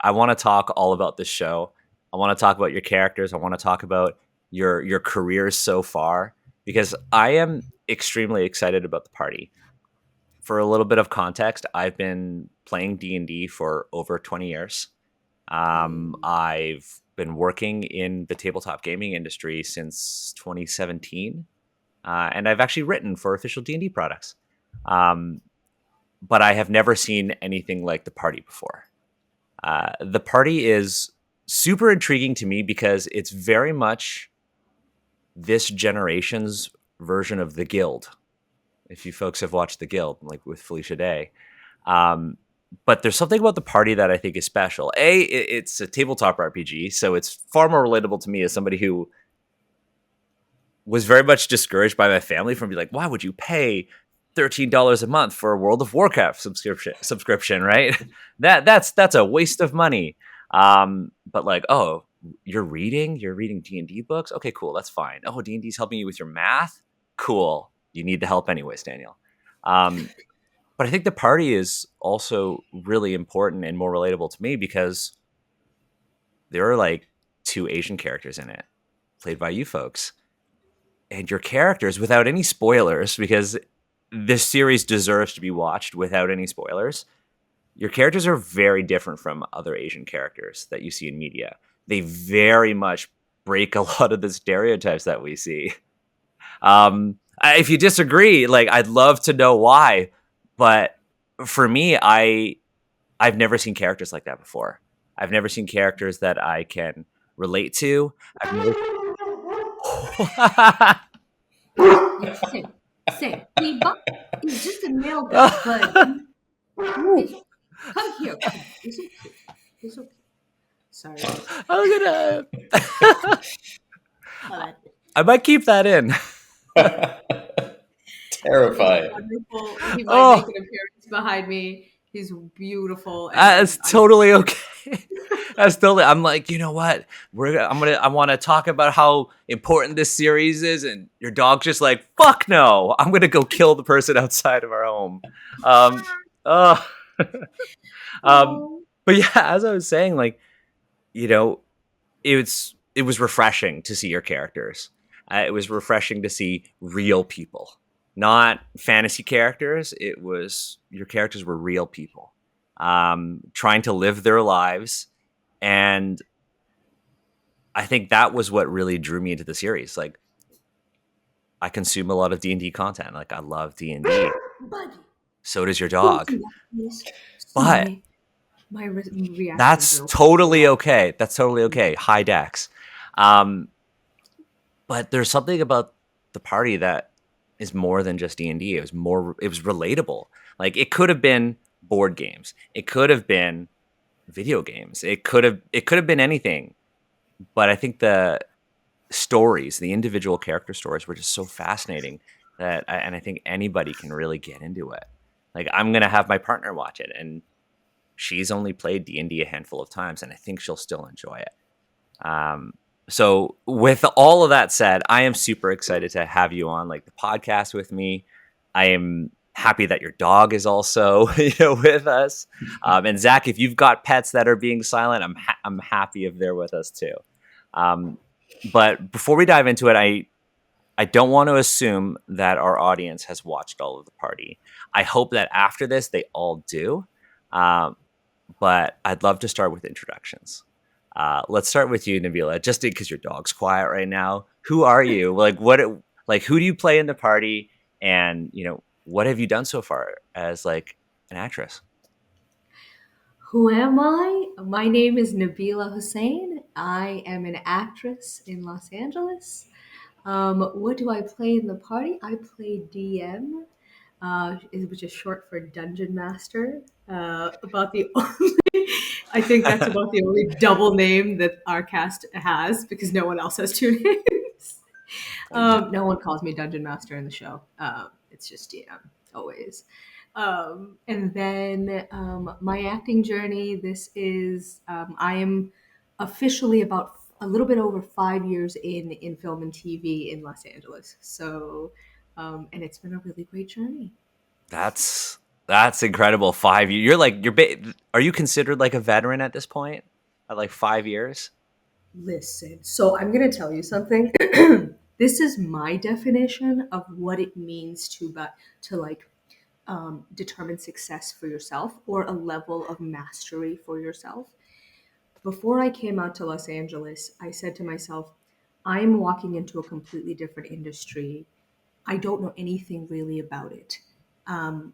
I want to talk all about this show. I want to talk about your characters. I want to talk about your careers so far because I am extremely excited about the party. For a little bit of context, I've been playing D&D for over 20 years. I've been working in the tabletop gaming industry since 2017, and I've actually written for official D&D products. Um, but I have never seen anything like the party before. The party is super intriguing to me because it's very much this generation's version of the Guild. If you folks have watched the Guild, like with Felicia Day, um, but there's something about the party that I think is special. It's a tabletop RPG, so it's far more relatable to me as somebody who was very much discouraged by my family from being like, why would you pay $13 a month for a World of Warcraft subscription, right? That's a waste of money. But like, oh, you're reading D&D books? Okay, cool, that's fine. Oh, D&D's helping you with your math? Cool. You need the help anyways, Daniel. But I think the party is also really important and more relatable to me because there are like two Asian characters in it, played by you folks. And your characters, without any spoilers, because this series deserves to be watched without any spoilers, your characters are very different from other Asian characters that you see in media. They very much break a lot of the stereotypes that we see. If you disagree, like I'd love to know why, but for me, I've never seen characters like that before. I've never seen characters that I can relate to. I've never. It's same. Iba is just a male guy, but come here. It's okay. It's okay. Sorry. I'm gonna. Uh, I might keep that in. he's Terrifying. wonderful. He might make Oh, an appearance behind me. He's beautiful, that's and totally okay. That's totally. I'm like, you know what? I want to talk about how important this series is, and your dog's just like, fuck no. I'm gonna go kill the person outside of our home. Um. Oh. um. oh, But yeah, as I was saying, like, you know, it was refreshing to see your characters. It was refreshing to see real people, not fantasy characters. It was your characters were real people, trying to live their lives, and I think that was what really drew me into the series. Like, I consume a lot of D&D content. Like, I love D&D. buddy, So does your don't dog. do that, please. But See my reactions that's real quick. totally okay. That's totally okay. High decks. Um, but there's something about the party that is more than just D&D. It was relatable. Like it could have been board games. It could have been video games. It could have been anything. But I think the stories, the individual character stories were just so fascinating and I think anybody can really get into it. Like I'm going to have my partner watch it and she's only played D&D a handful of times and I think she'll still enjoy it. So with all of that said, I am super excited to have you on like the podcast with me. I am happy that your dog is also with us. And Zach, if you've got pets that are being silent, I'm happy if they're with us too. But before we dive into it, I don't want to assume that our audience has watched all of the party. I hope that after this they all do. Um, but I'd love to start with introductions. Let's start with you, Nabila. Just because your dog's quiet right now, who are you? Like what? Like who do you play in the party? And what have you done so far as like an actress? Who am I? My name is Nabila Hussein. I am an actress in Los Angeles. What do I play in the party? I play DM, which is short for Dungeon Master. About the only, I think that's about the only double name that our cast has because no one else has two names. No one calls me Dungeon Master in the show. It's just DM always. And then my acting journey. This is I am officially about a little bit over 5 years in film and TV in Los Angeles. So, and it's been a really great journey. That's That's incredible. 5 years. You're like are you considered like a veteran at this point? At like 5 years? Listen, so I'm going to tell you something. This is my definition of what it means to like determine success for yourself or a level of mastery for yourself. Before I came out to Los Angeles, I said to myself, I'm walking into a completely different industry. I don't know anything really about it. Um,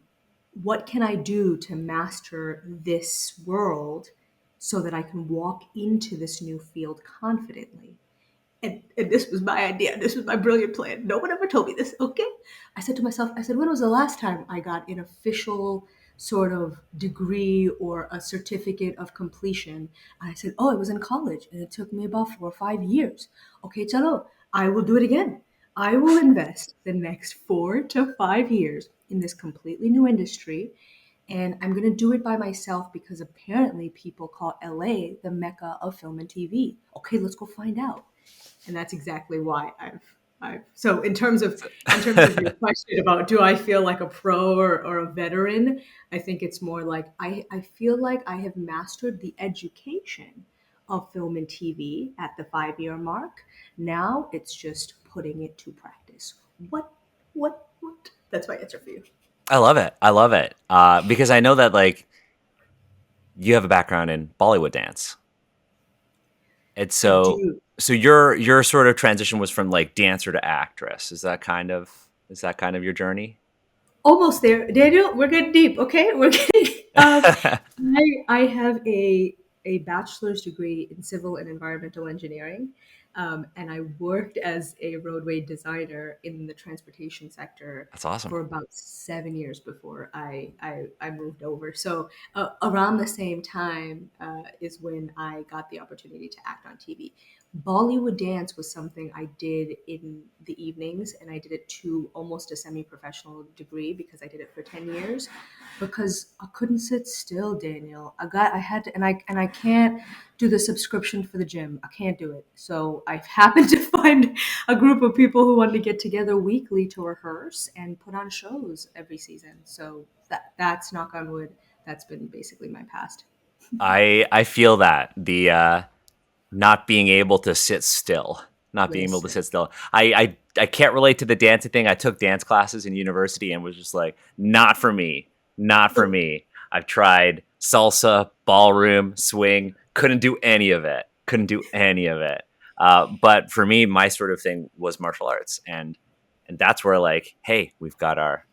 what can I do to master this world so that I can walk into this new field confidently? And this was my idea. This was my brilliant plan. No one ever told me this. Okay. I said to myself, I said, when was the last time I got an official sort of degree or a certificate of completion? And I said, oh, it was in college and it took me about 4 or 5 years. Okay, chalo, I will do it again. I will invest the next 4 to 5 years in this completely new industry. And I'm going to do it by myself because apparently people call LA the mecca of film and TV. Okay, let's go find out. And that's exactly why I've so in terms of your question about do I feel like a pro or a veteran, I think it's more like I feel like I have mastered the education of film and TV at the 5 year mark. Now it's just putting it to practice. What? That's my answer for you. I love it. I love it. Because I know that like you have a background in Bollywood dance. And I so do. your sort of transition was from like dancer to actress. Is that kind of your journey? Almost there, Daniel. We're getting deep. Okay, we're getting. I have a bachelor's degree in civil and environmental engineering, and I worked as a roadway designer in the transportation sector That's awesome. for about 7 years before I moved over. So around the same time is when I got the opportunity to act on TV. Bollywood dance was something I did in the evenings, and I did it to almost a semi-professional degree because I did it for 10 years. Because I couldn't sit still, Daniel. I had to, and I can't do the subscription for the gym. I can't do it. So I happened to find a group of people who wanted to get together weekly to rehearse and put on shows every season. So that's knock on wood. That's been basically my past. I feel that the not being able to sit still, not being able to Listen. sit still. I can't relate to the dancing thing. I took dance classes in university and was just like, not for me, not for me. I've tried salsa, ballroom, swing, couldn't do any of it. Couldn't do any of it. But for me, my sort of thing was martial arts, and that's where like, hey, we've got our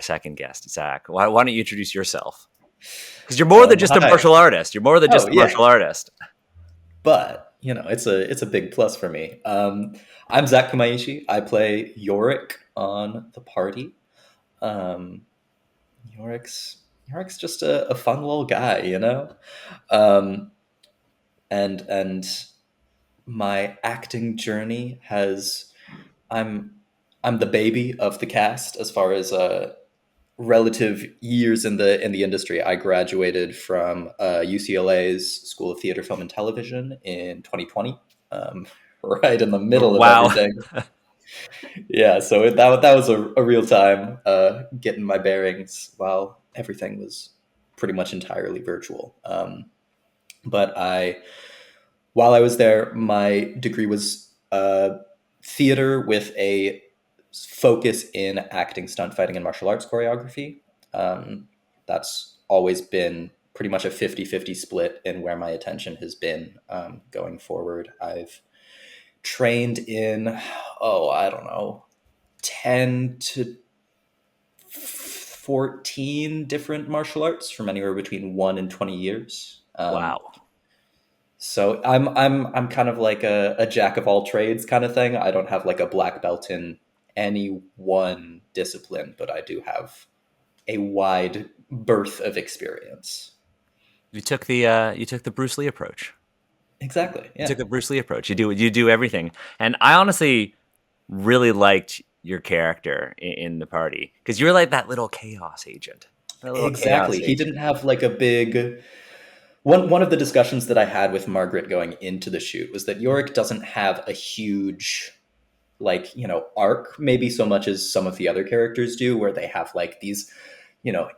second guest, Zach. Why don't you introduce yourself? Because you're more than just a Hi. martial artist. You're more than just Oh a yeah, martial artist. but it's a big plus for me. I'm Zach Kamaishi. I play Yorick on the party. Um, Yorick's just a fun little guy, you know. Um, and my acting journey has I'm I'm the baby of the cast as far as relative years in the industry. I graduated from UCLA's School of Theater, Film, and Television in 2020, right in the middle of Wow. everything. Yeah, so that was a real time getting my bearings while everything was pretty much entirely virtual. But while I was there, my degree was theater with a focus in acting, stunt fighting, and martial arts choreography. That's always been pretty much a 50-50 split in where my attention has been going forward. I've trained in, oh, I don't know, 10 to 14 different martial arts from anywhere between 1 and 20 years. Wow. So I'm kind of like a jack of all trades kind of thing. I don't have like a black belt in any one discipline, but I do have a wide berth of experience. You took the Bruce Lee approach. Exactly. You Yeah. took the Bruce Lee approach. You do everything. And I honestly really liked your character in the party because you're like that little chaos agent. That little chaos Exactly. He agent. didn't have like a big one of the discussions that I had with Margaret going into the shoot was that Yorick doesn't have a huge like, arc maybe so much as some of the other characters do where they have like these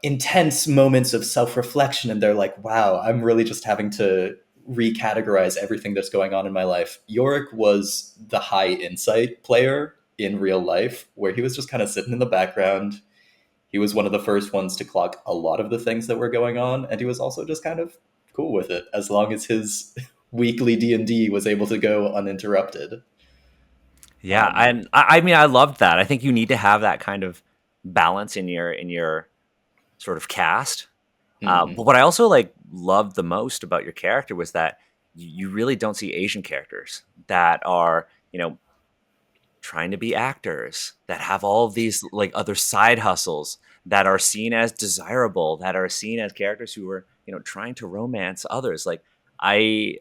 intense moments of self-reflection, and they're like, wow, I'm really just having to recategorize everything that's going on in my life. Yorick was the high insight player in real life, where he was just kind of sitting in the background. He was one of the first ones to clock a lot of the things that were going on, and he was also just kind of cool with it as long as his weekly D&D was able to go uninterrupted. Yeah, and I mean, I loved that. I think you need to have that kind of balance in your sort of cast. But Mhm. what I also like loved the most about your character was that you really don't see Asian characters that are, trying to be actors, that have all of these like other side hustles, that are seen as desirable, that are seen as characters who are, trying to romance others. Like I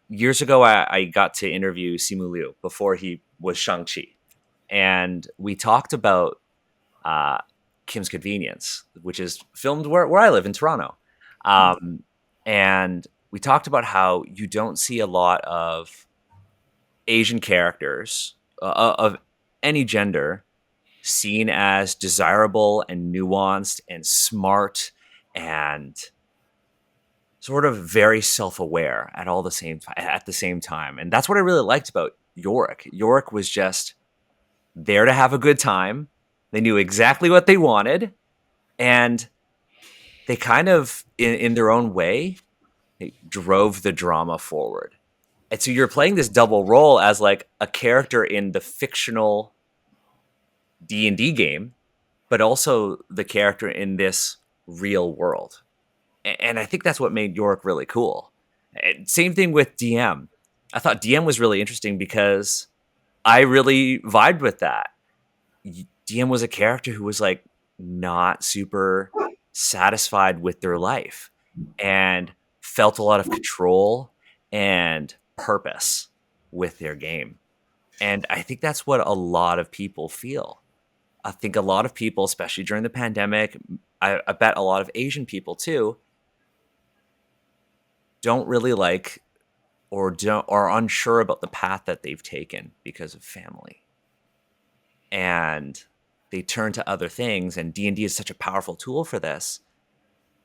years ago I got to interview Simu Liu before he was Shang-Chi. And we talked about uh, Kim's Convenience, which is filmed where I live in Toronto. Um, and we talked about how you don't see a lot of Asian characters of any gender seen as desirable and nuanced and smart and sort of very self-aware at the same time. And that's what I really liked about Yorick. Yorick was just there to have a good time. They knew exactly what they wanted, and they kind of in their own way, they drove the drama forward. And so you're playing this double role as like a character in the fictional D&D game, but also the character in this real world. And I think that's what made Yorick really cool. And same thing with DM. I thought DM was really interesting because I really vibed with that. DM was a character who was like not super satisfied with their life and felt a lot of control and purpose with their game. And I think that's what a lot of people feel. I think a lot of people, especially during the pandemic, I bet a lot of Asian people too, don't really like or don't are unsure about the path that they've taken because of family. And they turn to other things, and D&D is such a powerful tool for this,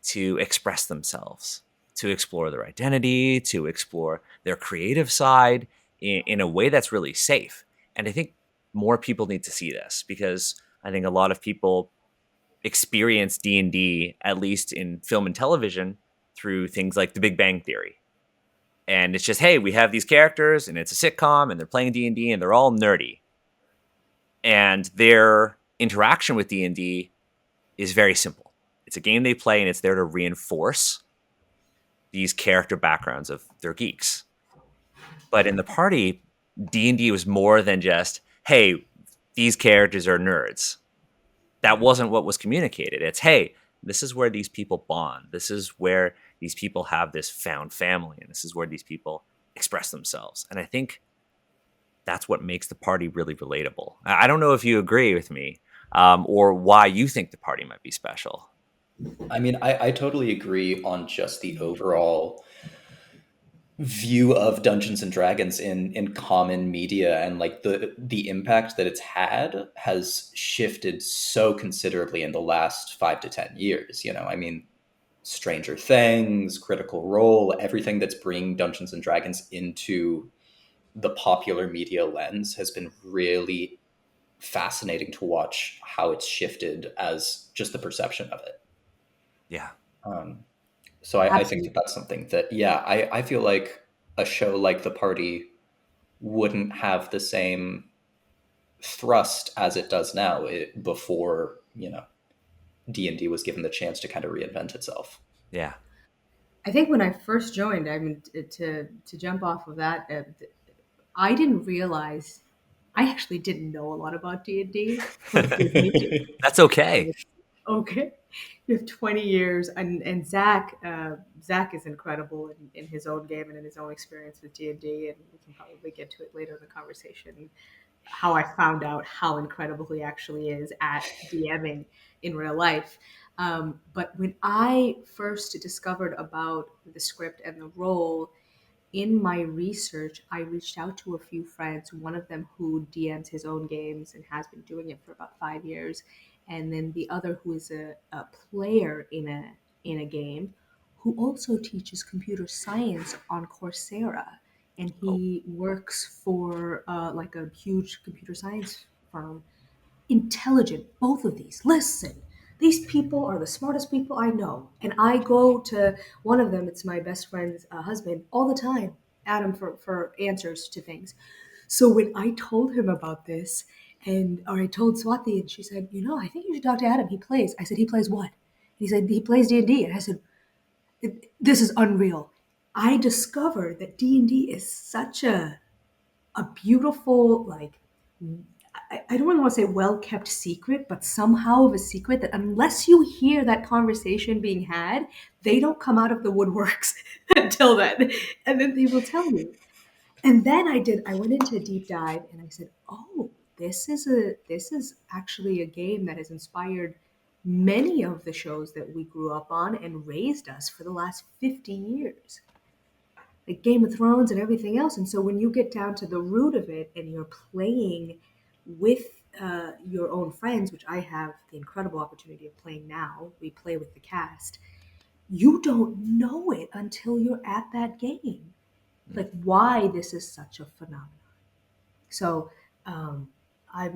to express themselves, to explore their identity, to explore their creative side in a way that's really safe. And I think more people need to see this because I think a lot of people experience D&D, at least in film and television, through things like The Big Bang Theory. And it's just, hey, we have these characters and it's a sitcom and they're playing D&D and they're all nerdy. And their interaction with D&D is very simple. It's a game they play and it's there to reinforce these character backgrounds of their geeks. But in the party, D&D was more than just, hey, these characters are nerds. That wasn't what was communicated. It's, hey, this is where these people bond. This is where these people have this found family, and this is where these people express themselves. And I think that's what makes the party really relatable. I don't know if you agree with me, or why you think the party might be special. I mean, I totally agree on just the overall view of Dungeons and Dragons in common media, and like the impact that it's had has shifted so considerably in the last 5 to 10 years. I mean, Stranger Things, Critical Role, everything that's bringing Dungeons and Dragons into the popular media lens has been really fascinating to watch how it's shifted as just the perception of it. Yeah. Um, so I think that Absolutely. that's something that, yeah, I feel like a show like The Party wouldn't have the same thrust as it does now before, D&D was given the chance to kind of reinvent itself. Yeah. I think when I first joined, I mean, to jump off of that, I didn't realize I actually didn't know a lot about D&D. Forgive me. That's okay. Okay, you have 20 years, and Zach is incredible in his own game and in his own experience with D&D, and we can probably get to it later in the conversation. How I found out how incredible he actually is at DMing in real life. But when I first discovered about the script and the role, in my research, I reached out to a few friends, one of them who DMs his own games and has been doing it for about 5 years. and then the other who is a player in a game, who also teaches computer science on Coursera, and Oh, he works for like a huge computer science firm. Intelligent, both of these. Listen, these people are the smartest people I know, and I go to one of them. It's my best friend's husband all the time, Adam, for answers to things. So when I told him about this, or I told Swati, and she said, I think you should talk to Adam. He plays. I said, he plays what? And he said, he plays D&D. And I said, this is unreal. I discovered that D&D is such a beautiful, like, I don't really want to say well kept secret, but somehow of a secret that unless you hear that conversation being had, they don't come out of the woodworks until then. And then they will tell me. And then I went into a deep dive and I said, oh, this is actually a game that has inspired many of the shows that we grew up on and raised us for the last 50 years, like Game of Thrones and everything else. And so when you get down to the root of it and you're playing with your own friends, which I have the incredible opportunity of playing now, we play with the cast, you don't know it until you're at that game, like why this is such a phenomenon. So um, I've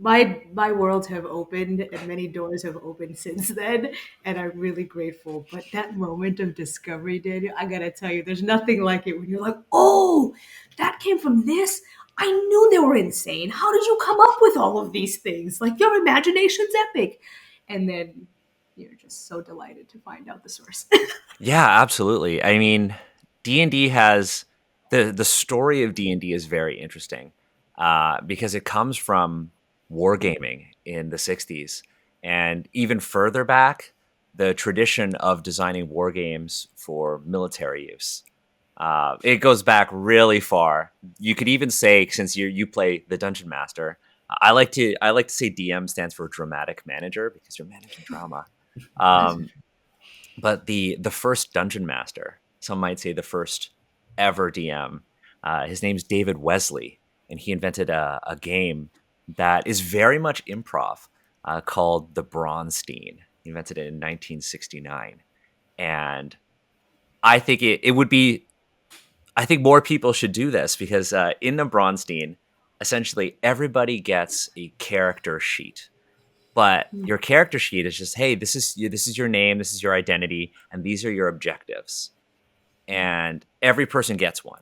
my worlds have opened and many doors have opened since then, and I'm really grateful. But that moment of discovery, Daniel, I gotta tell you, there's nothing like it when you're like, oh, that came from this. I knew they were insane. How did you come up with all of these things? Like your imagination's epic, and then you're just so delighted to find out the source. yeah, absolutely. I mean, D&D has the story of D&D is very interesting because it comes from wargaming in the 60s, and even further back, the tradition of designing war games for military use. It goes back really far. You could even say, since you play the dungeon master, I like to say DM stands for dramatic manager because you're managing drama. Um, but the first dungeon master, some might say the first ever DM, his name's David Wesley, and he invented a game that is very much improv called the Bronstein. He invented it in 1969, and I think it would be. I think more people should do this because in the Bronstein, essentially everybody gets a character sheet, but your character sheet is just, hey, this is your name, this is your identity, and these are your objectives, and every person gets one,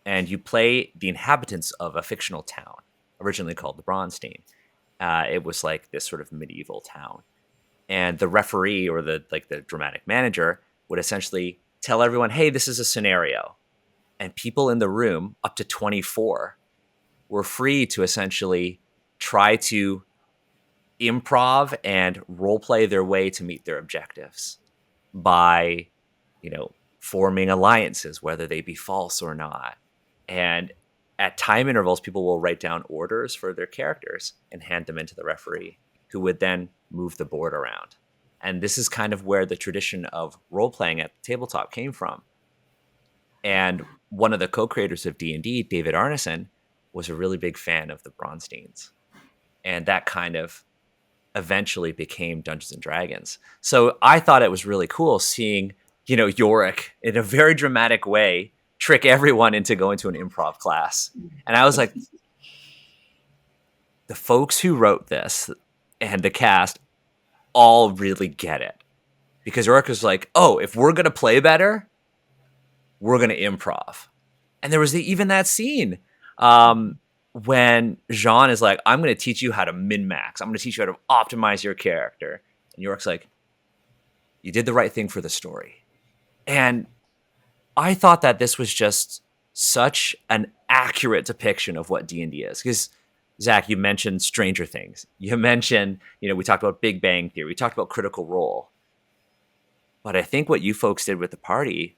and you play the inhabitants of a fictional town originally called the Bronstein. It was like this sort of medieval town, and the referee or the dramatic manager would essentially tell everyone, hey, this is a scenario, and people in the room up to 24 were free to essentially try to improv and role play their way to meet their objectives by, forming alliances, whether they be false or not. And at time intervals, people will write down orders for their characters and hand them into the referee, who would then move the board around. And this is kind of where the tradition of role playing at the tabletop came from. And one of the co-creators of D&D, David Arneson, was a really big fan of the Bronsteins. And that kind of eventually became Dungeons and Dragons. So I thought it was really cool seeing, Yorick in a very dramatic way trick everyone into going to an improv class. And I was like, the folks who wrote this and the cast all really get it. Because Yorick was like, oh, if we're going to play better, we're going to improv. And there was even that scene when Jean is like, I'm going to teach you how to min-max. I'm going to teach you how to optimize your character. And Yorick's like, you did the right thing for the story. And I thought that this was just such an accurate depiction of what D&D is. Because, Zach, you mentioned Stranger Things. You mentioned, we talked about Big Bang Theory. We talked about Critical Role. But I think what you folks did with the party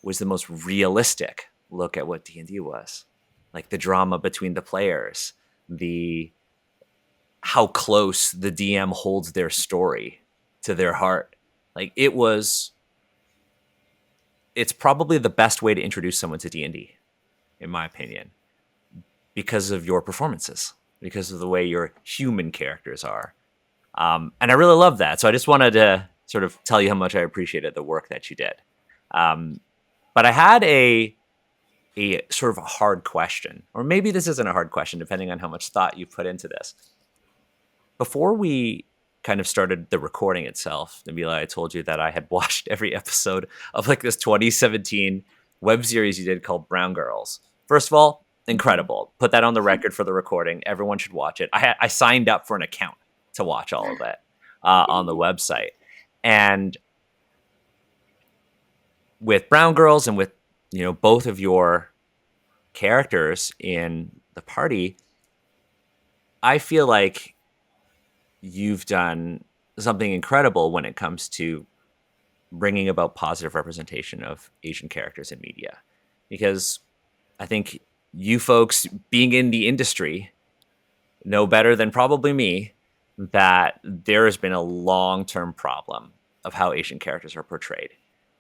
was the most realistic look at what D&D was. Like the drama between the players, how close the DM holds their story to their heart. Like it's probably the best way to introduce someone to D&D, in my opinion, because of your performances, because of the way your human characters are. And I really love that. So I just wanted to sort of tell you how much I appreciated the work that you did. But I had a sort of a hard question, or maybe this isn't a hard question, depending on how much thought you put into this. Before we kind of started the recording itself, Nabila, I told you that I had watched every episode of like this 2017 web series you did called Brown Girls. First of all, incredible. Put that on the record for the recording. Everyone should watch it. I signed up for an account to watch all of it on the website. And with Brown Girls and with, you know, both of your characters in the party, I feel like you've done something incredible when it comes to bringing about positive representation of Asian characters in media. Because I think you folks being in the industry know better than probably me that there has been a long-term problem of how Asian characters are portrayed.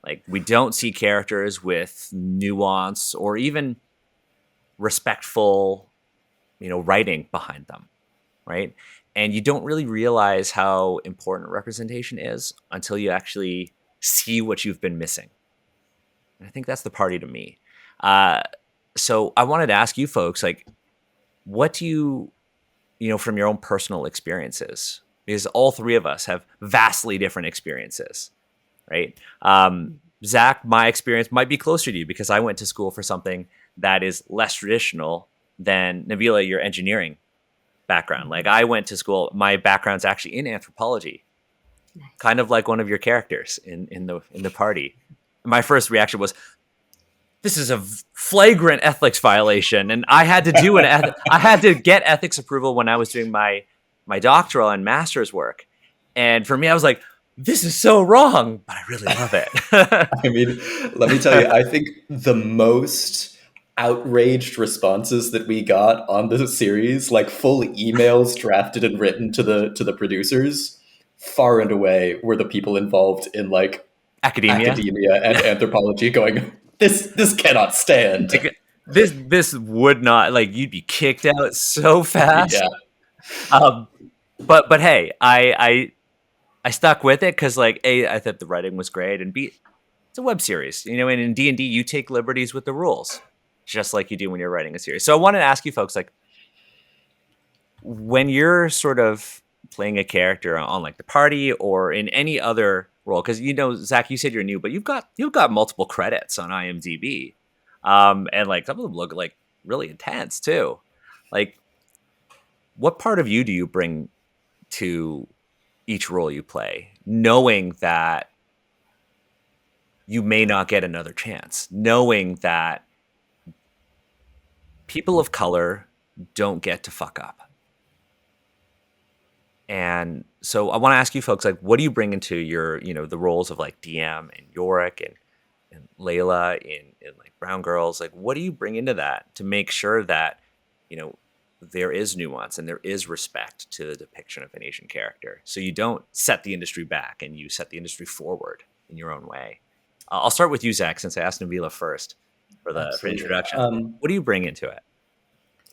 Like, we don't see characters with nuance or even respectful, you know, writing behind them, right? And you don't really realize how important representation is until you actually see what you've been missing. And I think that's the party to me. So I wanted to ask you folks, like, what do you know, from your own personal experiences? Because all three of us have vastly different experiences, right? Zach, my experience might be closer to you because I went to school for something that is less traditional than Nabila, your engineering background. Like, I went to school, my background's actually in anthropology, Nice. kind of like one of your characters in the party. My first reaction was, this is a flagrant ethics violation, and I had to do I had to get ethics approval when I was doing my doctoral and master's work. And for me, I was like, this is so wrong, but I really love it. I mean, let me tell you, I think the most outraged responses that we got on the series, like full emails drafted and written to the producers, far and away were the people involved in like Academia and anthropology going, this cannot stand. Like, this would not, like, you'd be kicked out so fast. Yeah. But hey, I stuck with it because, like, A, I thought the writing was great, and B, it's a web series, you know, and in D&D you take liberties with the rules, just like you do when you're writing a series. So I wanted to ask you folks, like, when you're sort of playing a character on like the party or in any other role, because, you know, Zach, you said you're new, but you've got multiple credits on IMDb, and like some of them look like really intense too. Like, what part of you do you bring to each role you play, knowing that you may not get another chance, knowing that people of color don't get to fuck up? And so I want to ask you folks, like, what do you bring into your, you know, the roles of like DM and Yorick and Layla in like Brown Girls? Like, what do you bring into that to make sure that, you know, there is nuance and there is respect to the depiction of an Asian character, so you don't set the industry back and you set the industry forward in your own way? I'll start with you, Zach, since I asked Nabila first for the introduction. What do you bring into it?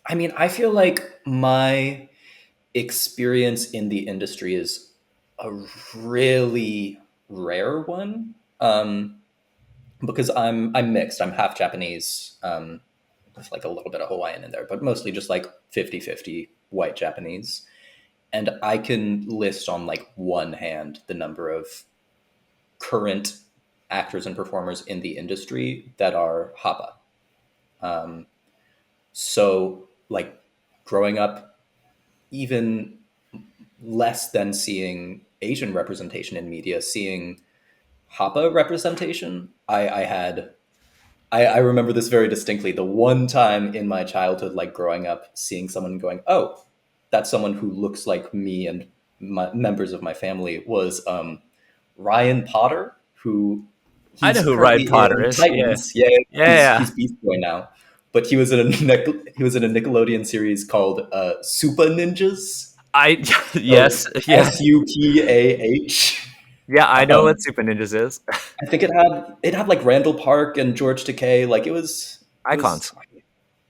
I mean, I feel like my experience in the industry is a really rare one, because I'm mixed. I'm half Japanese, with like a little bit of Hawaiian in there, but mostly just like 50-50 white Japanese. And I can list on like one hand the number of current actors and performers in the industry that are Hapa. So like growing up, even less than seeing Asian representation in media, seeing Hapa representation, I remember this very distinctly. The one time in my childhood, like growing up, seeing someone going, oh, that's someone who looks like me and members of my family, was Ryan Potter, who I know who Ryan Potter is. Titans. Yeah. He's Beast Boy now. But he was in a Nickelodeon series called Super Ninjas. Yes. SUPAH. Yeah, I know what Super Ninjas is. I think it had like Randall Park and George Takei. Like, it was icons.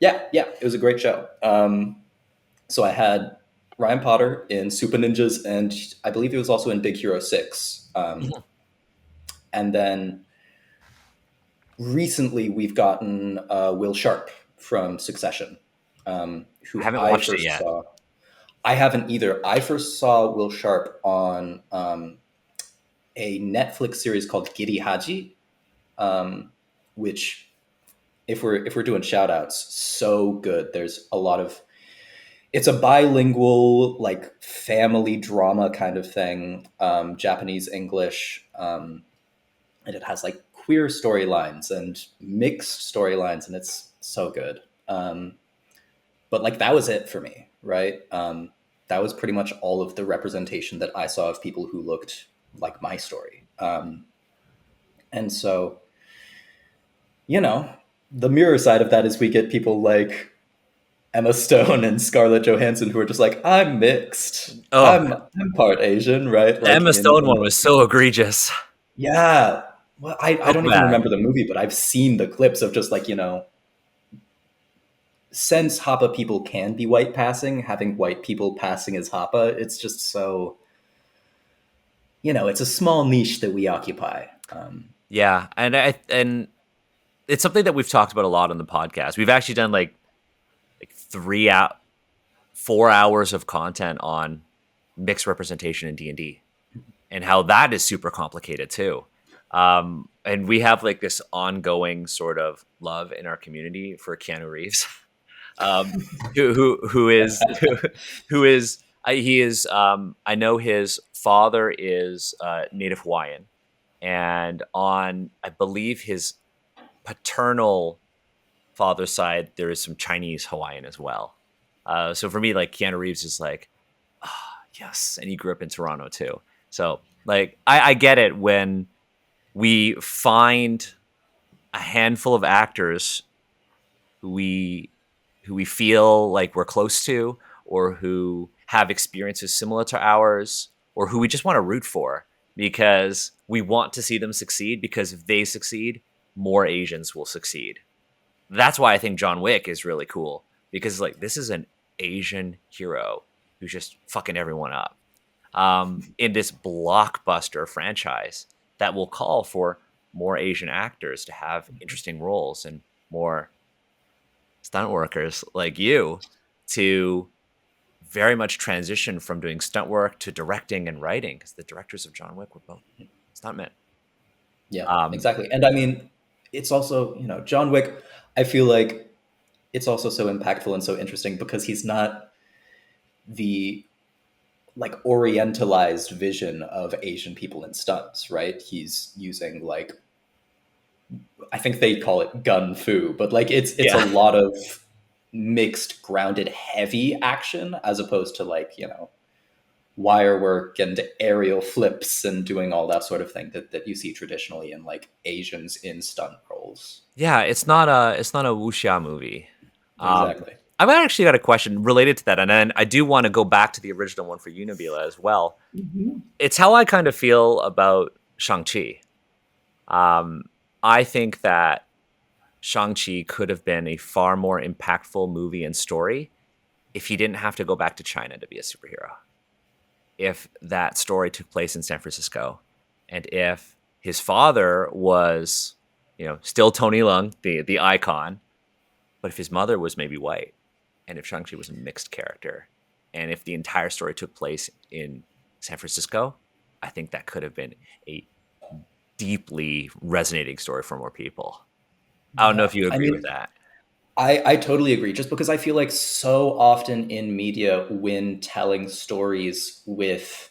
Yeah, it was a great show. So I had Ryan Potter in Super Ninjas, and I believe he was also in Big Hero 6. And then recently we've gotten Will Sharp from Succession, I who haven't I watched it first yet. saw. I haven't either. I first saw Will Sharp on a Netflix series called Giri Haji, which, if we're doing shout outs, so good. There's a lot of, it's a bilingual like family drama kind of thing, Japanese English, and it has like queer storylines and mixed storylines, and it's so good. But like that was it for me, right? That was pretty much all of the representation that I saw of people who looked like my story. And so, you know, the mirror side of that is we get people like Emma Stone and Scarlett Johansson who are just like, I'm mixed. Oh, I'm part Asian, right? the Like Emma Stone in one was so egregious. yeah. Well, I So don't even bad. remember the movie, but I've seen the clips of just like, since Hapa people can be white passing, having white people passing as Hapa, it's just so, it's a small niche that we occupy. Yeah, and it's something that we've talked about a lot on the podcast. We've actually done like 4 hours of content on mixed representation in D&D and how that is super complicated too. And we have like this ongoing sort of love in our community for Keanu Reeves, who is who is he is I know his father is Native Hawaiian, and on I believe his paternal father's side there is some Chinese Hawaiian as well. So for me, like Keanu Reeves is like, ah, yes, and he grew up in Toronto too. So like I get it when we find a handful of actors who we feel like we're close to, or who have experiences similar to ours, or who we just want to root for because we want to see them succeed, because if they succeed, more Asians will succeed. That's why I think John Wick is really cool, because like this is an Asian hero who's just fucking everyone up, in this blockbuster franchise that will call for more Asian actors to have interesting roles and more stunt workers like you to very much transition from doing stunt work to directing and writing, because the directors of John Wick were both stuntmen. Yeah, Um, exactly. And I mean, it's also, John Wick, I feel like it's also so impactful and so interesting because he's not the like orientalized vision of Asian people in stunts, right? He's using like, I think they call it gun fu, but like it's a yeah, lot of mixed, grounded, heavy action as opposed to like, wire work and aerial flips and doing all that sort of thing that you see traditionally in like Asians in stunt roles. yeah, it's not a wuxia movie. Um, Exactly. I've actually got a question related to that, and then I do want to go back to the original one for you, Nabila, as well. Mhm. It's how I kind of feel about Shang-Chi. Um, I think that Shang-Chi could have been a far more impactful movie and story if he didn't have to go back to China to be a superhero. If that story took place in San Francisco, and if his father was, still Tony Leung, the icon, but if his mother was maybe white, and if Shang-Chi was a mixed character, and if the entire story took place in San Francisco, I think that could have been a deeply resonating story for more people. I don't know if Yeah. you I agree with mean, that. I totally agree. Just because I feel like so often in media, when telling stories with,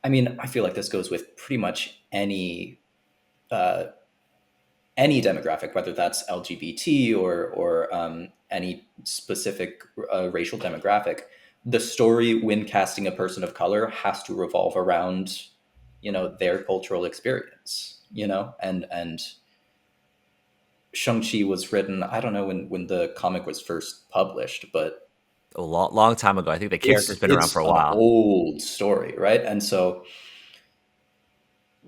I mean, I feel like this goes with pretty much uh, any demographic, whether that's LGBT or any specific racial demographic. The story, when casting a person of color, has to revolve around, their cultural experience, and Shang-Chi was written, I don't know when the comic was first published, but A long, long time ago. I think the character's it's been around for it's a an while. old story, right? And so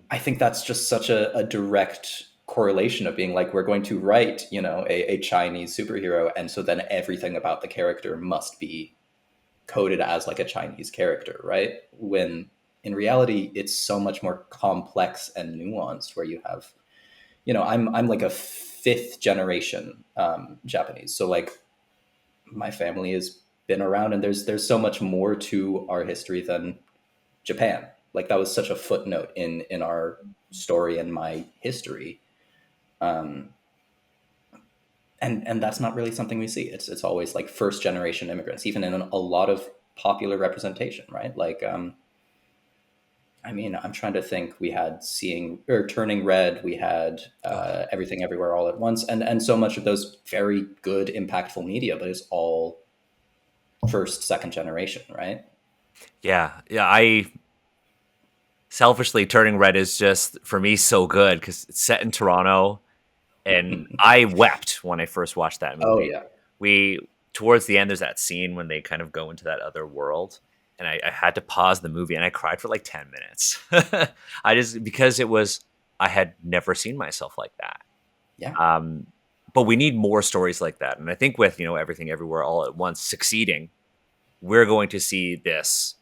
I think that's just such a direct correlation of being like, we're going to write, a Chinese superhero, and so then everything about the character must be coded as like a Chinese character, right? When in reality, it's so much more complex and nuanced. Where you have, I'm like a fifth generation Japanese, so like my family has been around, and there's so much more to our history than Japan. Like that was such a footnote in our story and my history. Um, and that's not really something we see. It's always like first generation immigrants, even in a lot of popular representation, right? Like, I mean, I'm trying to think. We had Seeing or Turning Red. We had Oh, Everything Everywhere All at Once, and so much of those very good, impactful media, but it's all first, second generation, right? yeah, yeah. I selfishly, Turning Red is just for me so good because it's set in Toronto, and I wept when I first watched that Oh movie. yeah. We Towards the end, there's that scene when they kind of go into that other world, and I had to pause the movie, and I cried for like 10 minutes. I just because it was I had never seen myself like that. Yeah. Um, but we need more stories like that, and I think with Everything Everywhere All at Once succeeding, we're going to see this.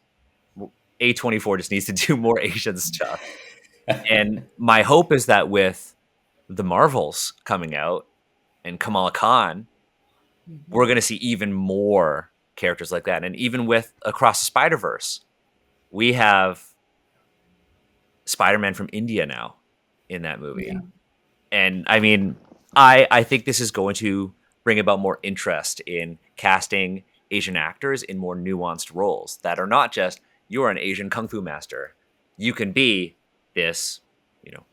A24 just needs to do more Asian stuff, and my hope is that with the Marvels coming out and Kamala Khan, we're going to see even more characters like that. And even with Across the Spider Verse, we have Spider Man from India now in that movie. Yeah. And I mean, I think this is going to bring about more interest in casting Asian actors in more nuanced roles that are not just you're an Asian kung fu master. You can be this, you know,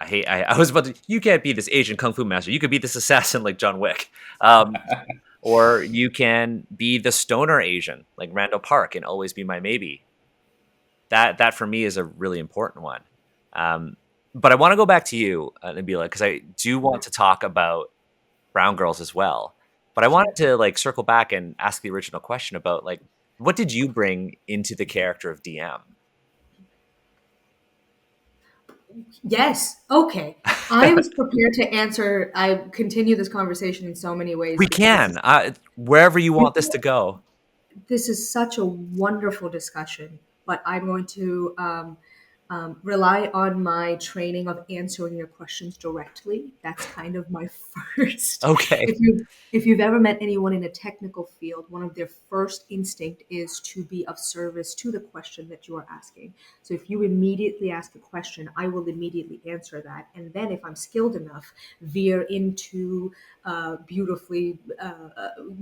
I was about to. You can't be this Asian kung fu master. You could be this assassin like John Wick, or you can be the stoner Asian like Randall Park and Always Be My Maybe. That for me is a really important one. Um, but I want to go back to you, Nabila, because I do want to talk about Brown Girls as well. But I wanted to like circle back and ask the original question about like what did you bring into the character of DM? Yes. Okay. I was prepared to answer. I continue this conversation in so many ways We because can wherever you want this to go. this is such a wonderful discussion, but I'm going to rely on my training of answering your questions directly. That's kind of my first. Okay. If you've ever met anyone in a technical field, one of their first instinct is to be of service to the question that you are asking. So if you immediately ask a question, I will immediately answer that, and then if I'm skilled enough, veer into beautifully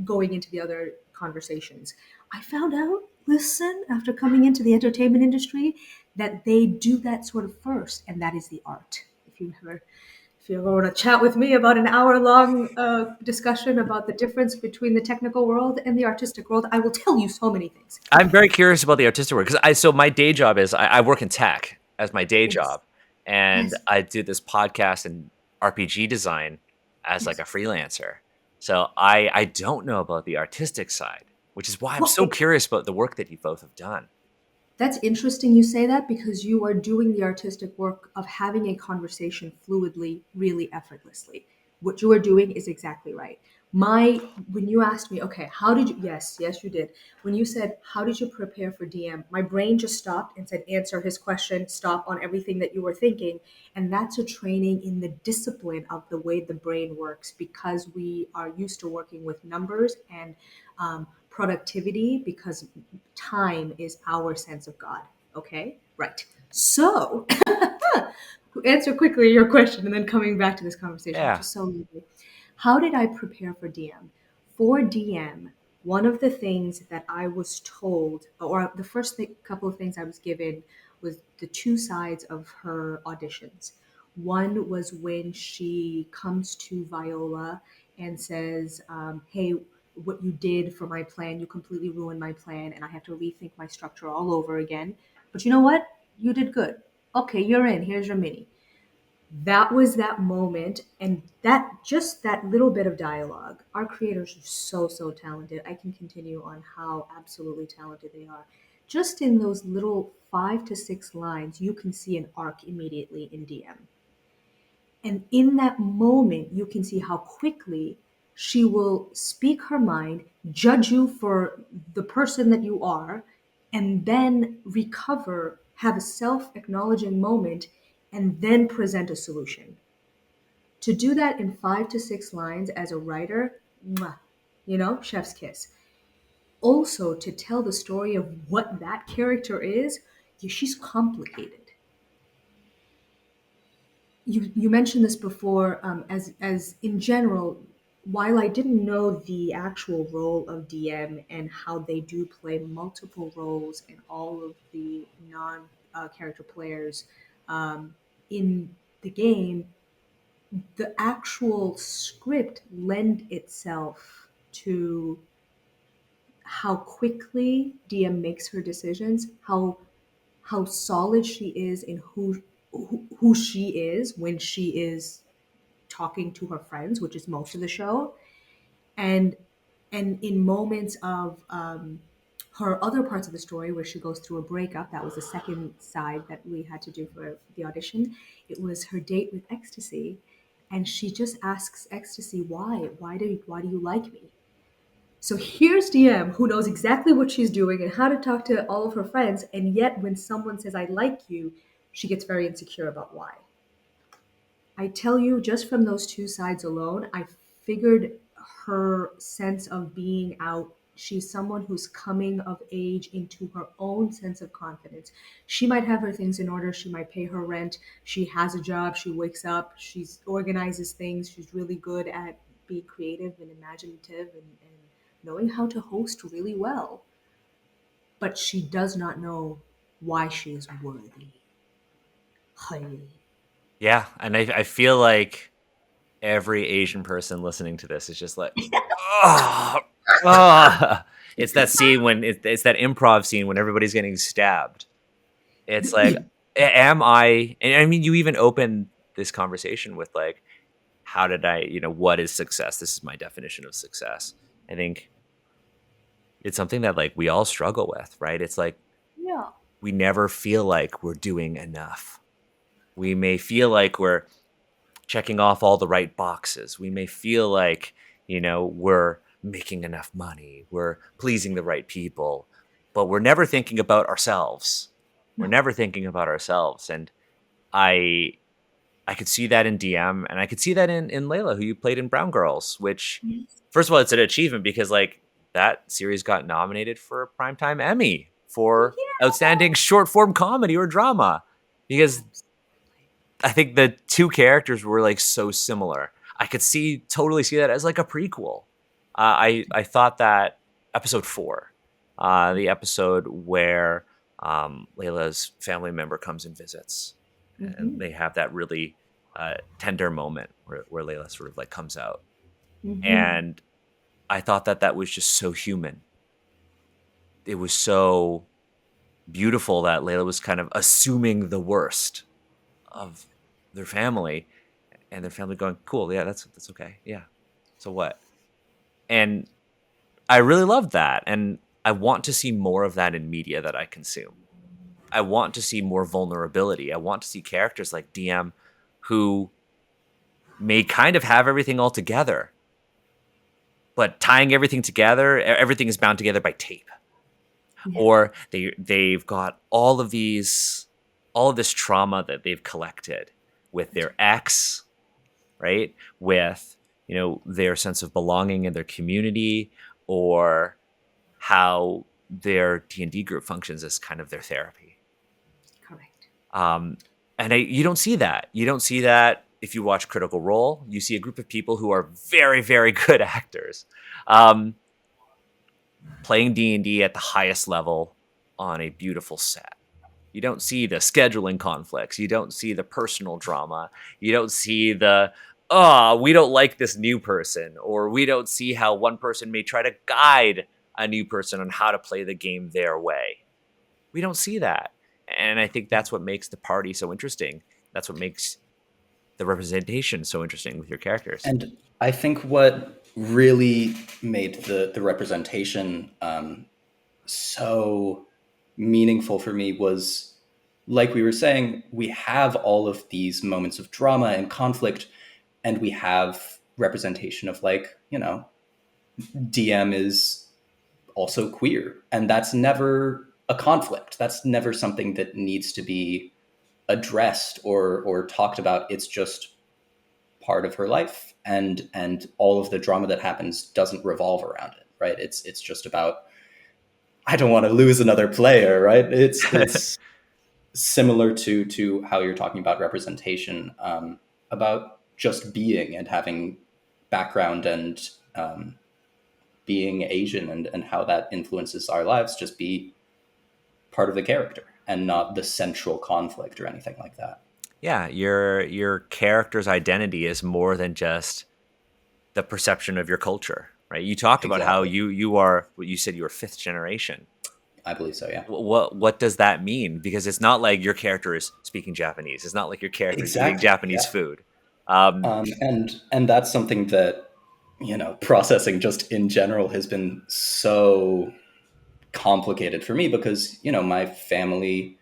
going into the other conversations. I found out, listen, after coming into the entertainment industry, that they do that sort of first, and that is the art. If you ever want to chat with me about an hour long discussion about the difference between the technical world and the artistic world, I will tell you so many things. I'm very curious about the artistic work because so my day job is I work in tech as my day Yes, job, and yes, I do this podcast and RPG design as like yes. a freelancer. So I don't know about the artistic side, which is why I'm Well, so curious about the work that you both have done. that's interesting you say that because you are doing the artistic work of having a conversation fluidly, really effortlessly. What you are doing is exactly right. When you asked me, okay, how did you, yes, you did. When you said, how did you prepare for DM? My brain just stopped and said, answer his question, stop on everything that you were thinking. And that's a training in the discipline of the way the brain works because we are used to working with numbers and productivity because time is our sense of God. Okay? Right. So, to answer quickly your question and then coming back to this conversation, which Yeah. is so lovely. How did I prepare for DM? For DM, one of the things that I was told, or the couple of things I was given, was the two sides of her auditions. One was when she comes to Viola and says, hey, what you did for my plan, you completely ruined my plan, and I have to rethink my structure all over again. But you know what? You did good. Okay, you're in. Here's your mini. That was that moment, and that little bit of dialogue. Our creators are so talented. I can continue on how absolutely talented they are. Just in those little 5 to 6 lines, you can see an arc immediately in DM. And in that moment, you can see how quickly She will speak her mind, judge you for the person that you are, and then recover, have a self acknowledging moment, and then present a solution. To do that in 5 to 6 lines as a writer, mwah, chef's kiss. Also, to tell the story of what that character is, yeah, she's complicated. You mentioned this before, as in general, while I didn't know the actual role of DM and how they do play multiple roles in all of the non character players um, in the game, the actual script lend itself to how quickly DM makes her decisions, how solid she is in who she is when she is talking to her friends, which is most of the show, and in moments of her other parts of the story where she goes through a breakup. That was the second side that we had to do for the audition. It was her date with Ecstasy, and she just asks Ecstasy, why do you like me? So here's DM who knows exactly what she's doing and how to talk to all of her friends, and yet when someone says I like you, she gets very insecure about why. I tell you, just from those two sides alone, I figured her sense of being out. She's someone who's coming of age into her own sense of confidence. She might have her things in order. She might pay her rent. She has a job. She wakes up. She organizes things. She's really good at being creative and imaginative and knowing how to host really well. But she does not know why she is worthy. Hi. Yeah, and I feel like every Asian person listening to this is just like, oh, oh. It's that scene when it's that improv scene when everybody's getting stabbed. It's like, am I? And I mean, you even open this conversation with like, how did I? What is success? This is my definition of success. I think it's something that like we all struggle with, right? It's like Yeah. we never feel like we're doing enough. We may feel like we're checking off all the right boxes. We may feel like, we're making enough money. We're pleasing the right people, but we're never thinking about ourselves. We're No. never thinking about ourselves. And I I could see that in DM, and I could see that in Layla, who you played in Brown Girls, which Yes. first of all, it's an achievement because like that series got nominated for a primetime Emmy for outstanding short form comedy or drama. Because I think the two characters were like so similar. I could totally see that as like a prequel. I thought that episode 4, the episode where Layla's family member comes and visits, and Mm-hmm. they have that really tender moment where Layla sort of like comes out, Mm-hmm. and I thought that was just so human. It was so beautiful that Layla was kind of assuming the worst of their family, and their family going, "Cool, yeah, that's okay, yeah. So what?" And I really loved that, and I want to see more of that in media that I consume. I want to see more vulnerability. I want to see characters like DM who may kind of have everything all together, but tying everything together, everything is bound together by tape. Yeah. Or they've got all of this trauma that they've collected with their ex, right? With their sense of belonging in their community, or how their D&D group functions as kind of their therapy. Correct. And you don't see that. You don't see that if you watch Critical Role. You see a group of people who are very, very good actors, playing D&D at the highest level on a beautiful set. You don't see the scheduling conflicts. You don't see the personal drama. You don't see we don't like this new person, or we don't see how one person may try to guide a new person on how to play the game their way. We don't see that. And I think that's what makes the party so interesting. That's what makes the representation so interesting with your characters. And I think what really made the representation so meaningful for me was, like we were saying, we have all of these moments of drama and conflict, and we have representation of like, DM is also queer, and that's never a conflict. That's never something that needs to be addressed or talked about. It's just part of her life, and all of the drama that happens doesn't revolve around it, right? It's just about, I don't want to lose another player, right? It's similar to how you're talking about representation, about just being and having background, and being Asian, and how that influences our lives. Just be part of the character and not the central conflict or anything like that. Yeah, your character's identity is more than just the perception of your culture, right? You talked about how Exactly. you are, what you said, you were fifth generation. I believe so, yeah. What does that mean? Because it's not like your character is speaking Japanese. It's not like your character is eating Exactly, Japanese yeah. food. Um, And that's something that, processing just in general has been so complicated for me, because my family,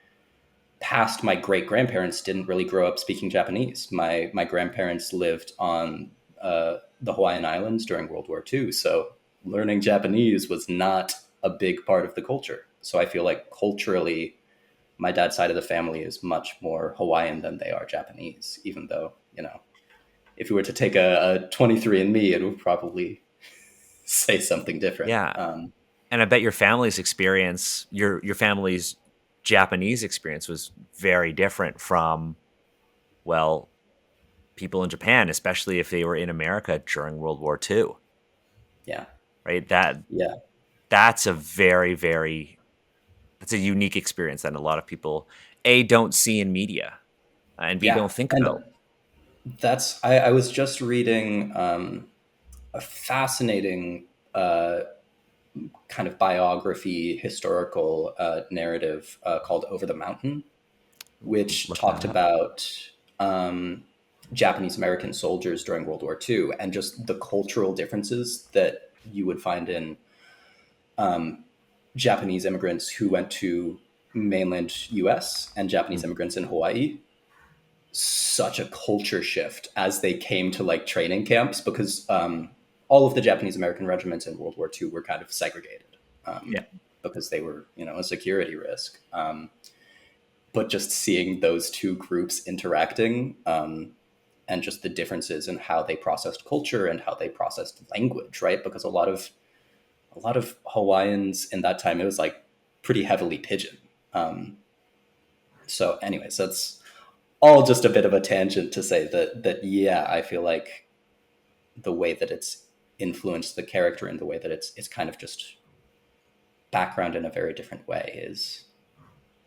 past my great grandparents, didn't really grow up speaking Japanese. My grandparents lived on the Hawaiian Islands during World War II, so learning Japanese was not a big part of the culture. So I feel like culturally, my dad's side of the family is much more Hawaiian than they are Japanese, even though, if you were to take a 23andMe, it would probably say something different. yeah, and I bet your family's experience, your family's Japanese experience, was very different from, well, people in Japan, especially if they were in America during World War II, Yeah. right? Yeah. That's a very that's a unique experience that a lot of people A, don't see in media, and B, Yeah. don't think And about. I was just reading a fascinating kind of biography, historical narrative called Over the Mountain, which Look talked that up. about um, Japanese American soldiers during World War II, and just the cultural differences that you would find in Japanese immigrants who went to mainland US and Japanese Mm. immigrants in Hawaii. Such a culture shift as they came to like training camps, because all of the Japanese American regiments in World War II were kind of segregated, Yeah. because they were, a security risk. But just seeing those two groups interacting, and just the differences in how they processed culture and how they processed language, right? Because a lot of Hawaiians in that time, it was like pretty heavily pidgin. So, anyways, that's all just a bit of a tangent to say that yeah, I feel like the way that it's influenced the character, and the way that it's kind of just background in a very different way, is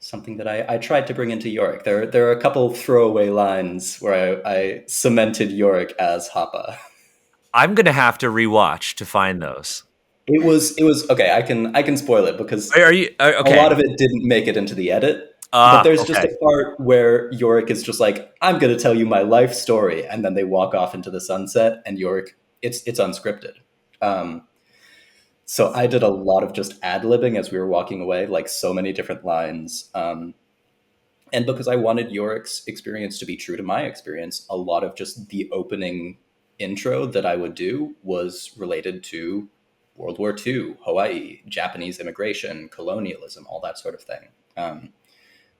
something that I tried to bring into Yorick. There are a couple throwaway lines where I cemented Yorick as Happa. I'm gonna have to rewatch to find those. It was okay. I can spoil it, because Are you a lot okay? of it didn't make it into the edit. But there's just Okay. a part where Yorick is just like, I'm going to tell you my life story, and then they walk off into the sunset, and Yorick, it's unscripted. Um, so I did a lot of just ad libbing as we were walking away, like so many different lines. And because I wanted Yorick's experience to be true to my experience, a lot of just the opening intro that I would do was related to World War II, Hawaii, Japanese immigration, colonialism, all that sort of thing.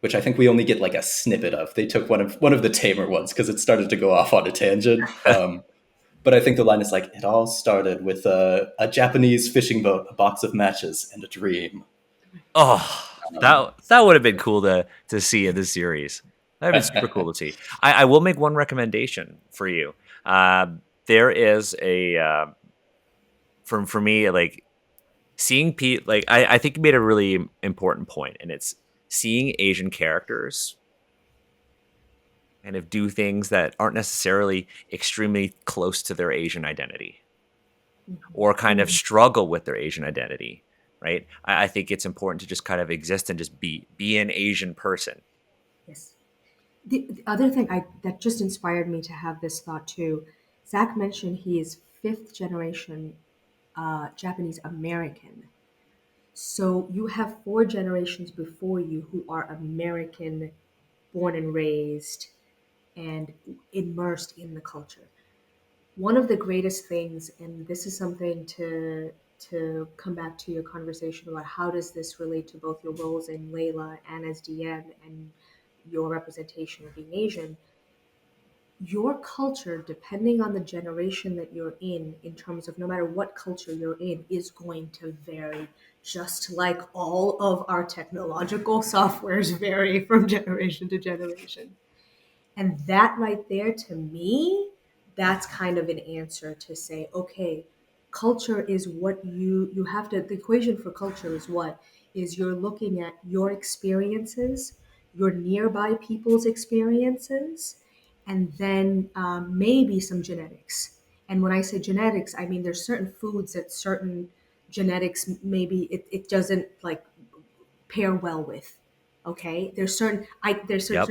Which I think we only get like a snippet of. They took one of the tamer ones because it started to go off on a tangent. But I think the line is like, it all started with a Japanese fishing boat, a box of matches, and a dream. Oh, Um, that would have been cool to see in this series. That'd been super cool to see. I will make one recommendation for you. There is a for me, like seeing Pete. Like I think you made a really important point, and it's seeing Asian characters kind of do things that aren't necessarily extremely close to their Asian identity, or kind of Mhm. struggle with their Asian identity, right? I think it's important to just kind of exist and just be an Asian person. Yes. The other thing that just inspired me to have this thought too, Zach mentioned he is fifth generation Japanese American. So you have four generations before you who are American, born and raised, and immersed in the culture. one of the greatest things, and this is something to come back to your conversation about how does this relate to both your roles in Layla and as DM and your representation of being Asian. Your culture, depending on the generation that you're in terms of no matter what culture you're in, is going to vary, just like all of our technological softwares vary from generation to generation. And that right there, to me, that's kind of an answer to say, okay, culture is what you have to, the equation for culture is what? Is you're looking at your experiences, your nearby people's experiences, and then maybe some genetics. And when I say genetics, I mean there's certain foods that certain genetics maybe it doesn't like pair well with. Okay, Yep. certain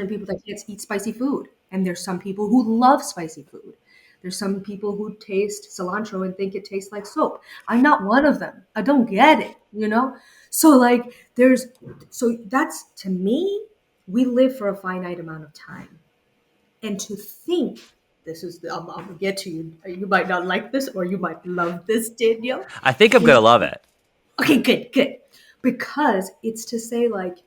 people that can't eat spicy food, and there's some people who love spicy food. There's some people who taste cilantro and think it tastes like soap. I'm not one of them. I don't get it, you know. So like, so that's to me, we live for a finite amount of time, and to think this is I'm gonna get to you. You might not like this, or you might love this, Danielle. I think I'm Is gonna love it. okay, good, good, because it's to say like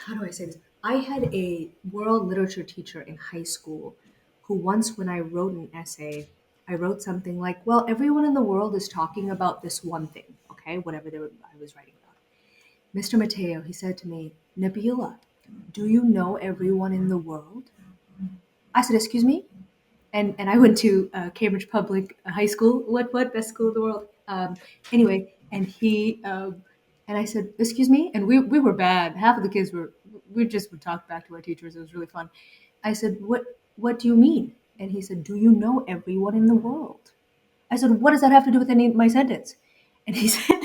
how do I say this? I had a world literature teacher in high school who once, when I wrote an essay, I wrote something like, "Well, everyone in the world is talking about this one thing, okay, whatever I was writing about." Mr. Mateo, he said to me, "Nabila, do you know everyone in the world?" I said, "Excuse me?" And I went to Cambridge Public High School. What best school in the world? Anyway, and I said, "Excuse me," and we were bad. Half of the kids we just would talk back to our teachers. It was really fun. I said, "What do you mean?" And he said, "Do you know everyone in the world?" I said, "What does that have to do with any my sentence?" And he said,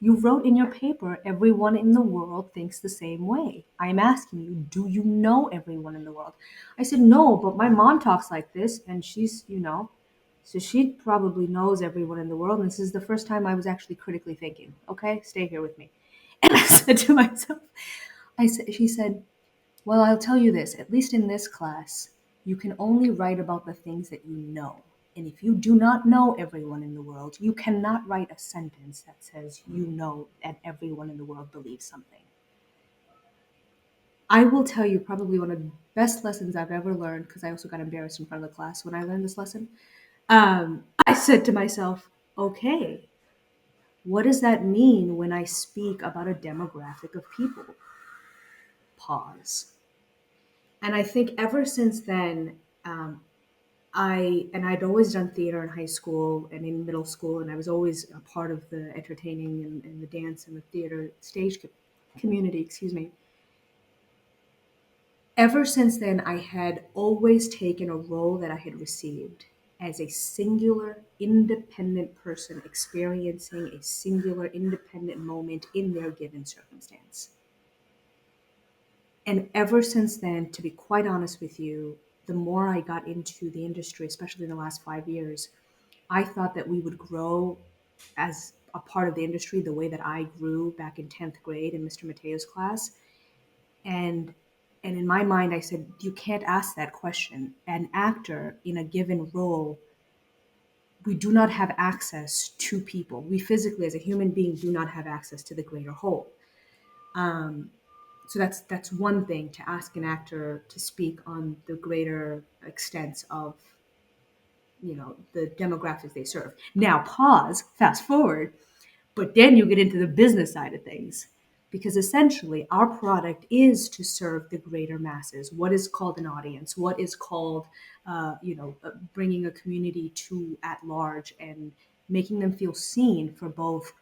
"You wrote in your paper, everyone in the world thinks the same way. I'm asking you, do you know everyone in the world?" I said, "No, but my mom talks like this, and she's, so she probably knows everyone in the world. And this is the first time I was actually critically thinking. Okay, stay here with me." And I said to myself, she said, "Well, I'll tell you this, at least in this class, you can only write about the things that you know. And if you do not know everyone in the world, you cannot write a sentence that says you know that everyone in the world believes something." I will tell you probably one of the best lessons I've ever learned, because I also got embarrassed in front of the class when I learned this lesson. I said to myself, okay, what does that mean when I speak about a demographic of people? Pause. And I think ever since then, I'd always done theater in high school and in middle school, and I was always a part of the entertaining and the dance and the theater stage community. Excuse me. Ever since then, I had always taken a role that I had received as a singular, independent person experiencing a singular, independent moment in their given circumstance. And ever since then, to be quite honest with you, the more I got into the industry, especially in the last 5 years, I thought that we would grow as a part of the industry the way that I grew back in 10th grade in Mr. Mateo's class. And and in my mind, I said, you can't ask that question. An actor in a given role, we do not have access to people. We physically, as a human being, do not have access to the greater whole. Um, so that's one thing, to ask an actor to speak on the greater extents of the demographics they serve. Now pause, fast forward, but then you get into the business side of things, because essentially our product is to serve the greater masses. What is called an audience? What is called, bringing a community to at large and making them feel seen for both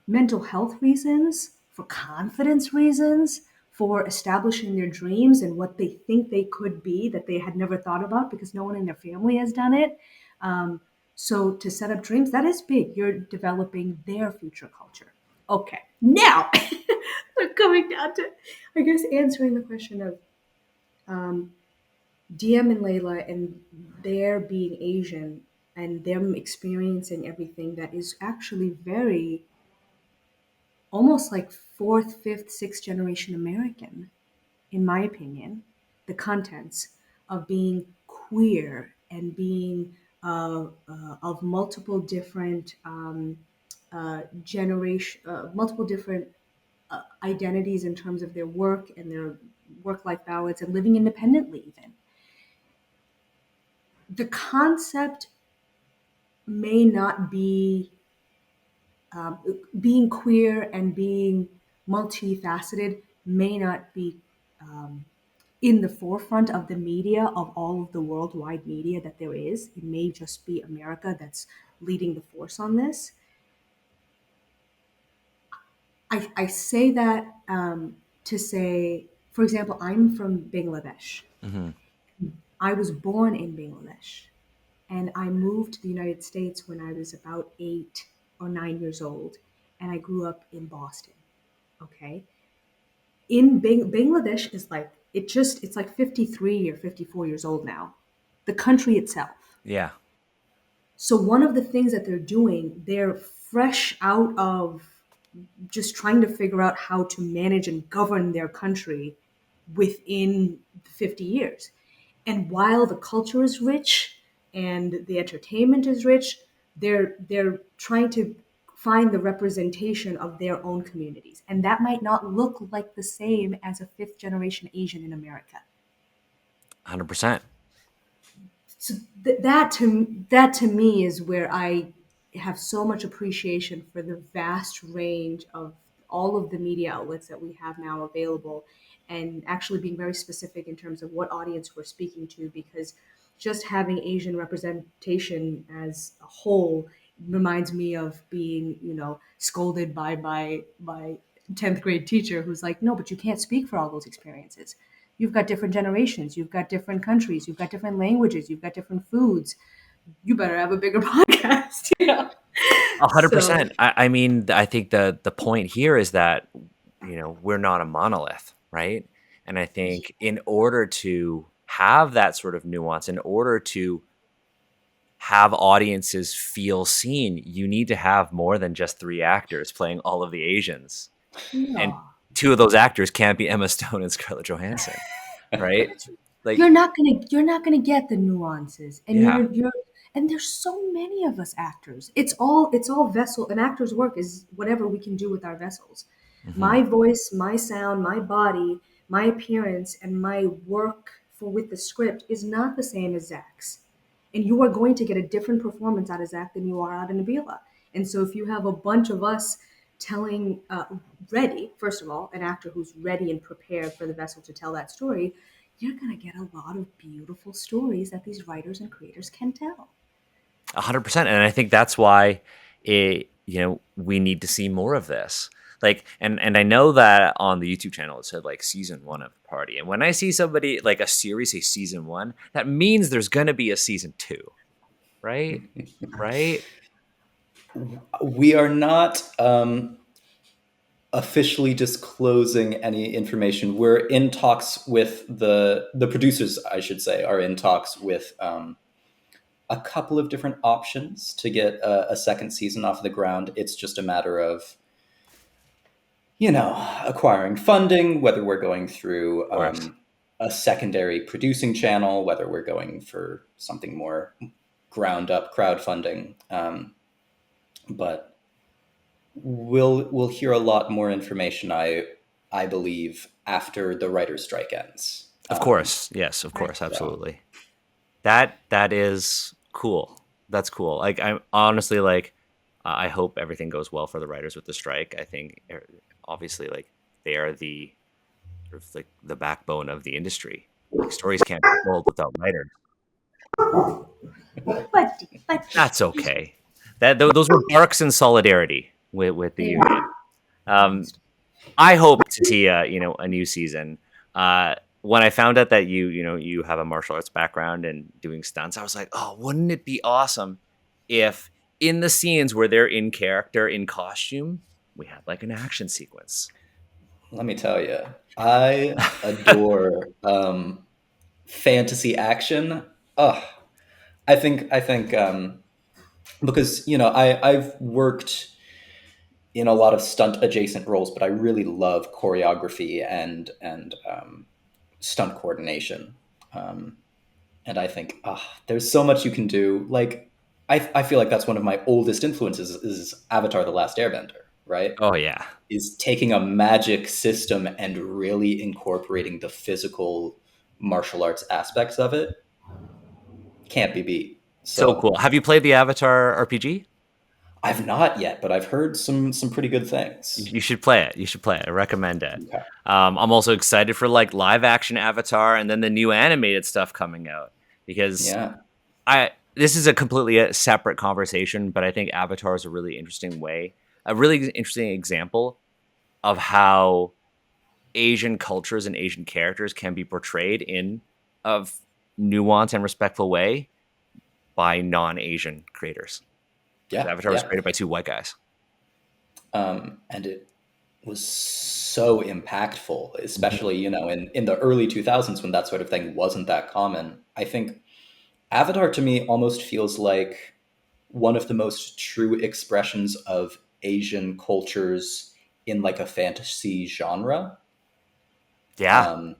mental health reasons, for confidence reasons, for establishing their dreams and what they think they could be that they had never thought about because no one in their family has done it. Um, so to set up dreams, that is big. You're developing their future culture. Okay, now we're coming down to, I guess, answering the question of um, DM and Layla and their being Asian and them experiencing everything that is actually very almost like fourth, fifth, sixth generation American, in my opinion, the contents of being queer and being of multiple different multiple different identities in terms of their work and their work-life balance and living independently even. The concept may not be um, being queer and being multifaceted may not be um, in the forefront of the media, of all of the worldwide media that there is. It may just be America that's leading the force on this. I say that to say, for example, I'm from Bangladesh. Hmm. I was born in Bangladesh and I moved to the United States when I was about 8 or 9 years old, and I grew up in Boston. Okay, Bangladesh is like it's like 53 or 54 years old now. The country itself. Yeah. So one of the things that they're doing, they're fresh out of just trying to figure out how to manage and govern their country within 50 years. And while the culture is rich and the entertainment is rich, they're trying to find the representation of their own communities. And that might not look like the same as a fifth generation Asian in America. 100%. So that to me is where I have so much appreciation for the vast range of all of the media outlets that we have now available, and actually being very specific in terms of what audience we're speaking to, because just having Asian representation as a whole reminds me of being, scolded by my 10th grade teacher who's like, no, but you can't speak for all those experiences. You've got different generations, you've got different countries, you've got different languages, you've got different foods. You better have a bigger podcast. So 100%. I mean, I think the point here is that, we're not a monolith, right? And I think in order to have that sort of nuance, in order to have audiences feel seen, you need to have more than just three actors playing all of the Asians. And yeah. two of those actors can't be Emma Stone and Scarlett Johansson, right? Like, You're not gonna get the nuances, and yeah. you're and there's so many of us actors. It's all vessel. An actor's work is whatever we can do with our vessels. Hmm. My voice, my sound, my body, my appearance, and my work with the script is not the same as Zach's. And you are going to get a different performance out of Zach than you are out of Nabila. And so if you have a bunch of us telling, ready, first of all, an actor who's ready and prepared for the vessel to tell that story, you're going to get a lot of beautiful stories that these writers and creators can tell. 100%. And I think that's why we need to see more of this. Like, and I know that on the YouTube channel it said like season 1 of the party. And when I see somebody like a series say season 1, that means there's gonna be a season 2, right? Right? We are not officially disclosing any information. We're in talks with the producers, I should say, are in talks with a couple of different options to get a second season off the ground. It's just a matter of acquiring funding, whether we're going through Of course. a secondary producing channel, whether we're going for something more ground up crowdfunding. But we'll hear a lot more information, I believe, after the writer's strike ends. Of course. Yes, of course, absolutely. That is cool. That's cool. Like, I'm honestly like, I hope everything goes well for the writers with the strike. I think obviously like they are the sort of like the backbone of the industry. Like, stories can't be told without writers. But That's okay. Those were barks in solidarity with the union. Um, I hope to see a new season. When I found out that you have a martial arts background and doing stunts, I was like, oh, wouldn't it be awesome if in the scenes where they're in character in costume, we had like an action sequence. Let me tell you, I adore fantasy action. I think because I've worked in a lot of stunt adjacent roles, but I really love choreography and stunt coordination. Um, And I think, there's so much you can do. Like, I feel like that's one of my oldest influences is Avatar: The Last Airbender, right? Oh yeah. Is taking a magic system and really incorporating the physical martial arts aspects of it. Can't be beat. So So cool. Have you played the Avatar RPG? I've not yet, but I've heard some pretty good You things. you should play it. You should play it. I recommend it. Okay. I'm also excited for like live action Avatar and then the new animated stuff coming out because Yeah. I this is a completely separate conversation, but I think Avatar is a really interesting way, a really interesting example of how Asian cultures and Asian characters can be portrayed in a nuanced and respectful way by non-Asian creators. Because Yeah. Avatar was Yeah. created by two white guys. And it was so impactful, especially, in the early 2000s when that sort of thing wasn't that common. I think Avatar to me almost feels like one of the most true expressions of Asian cultures in like a fantasy genre, Yeah, um,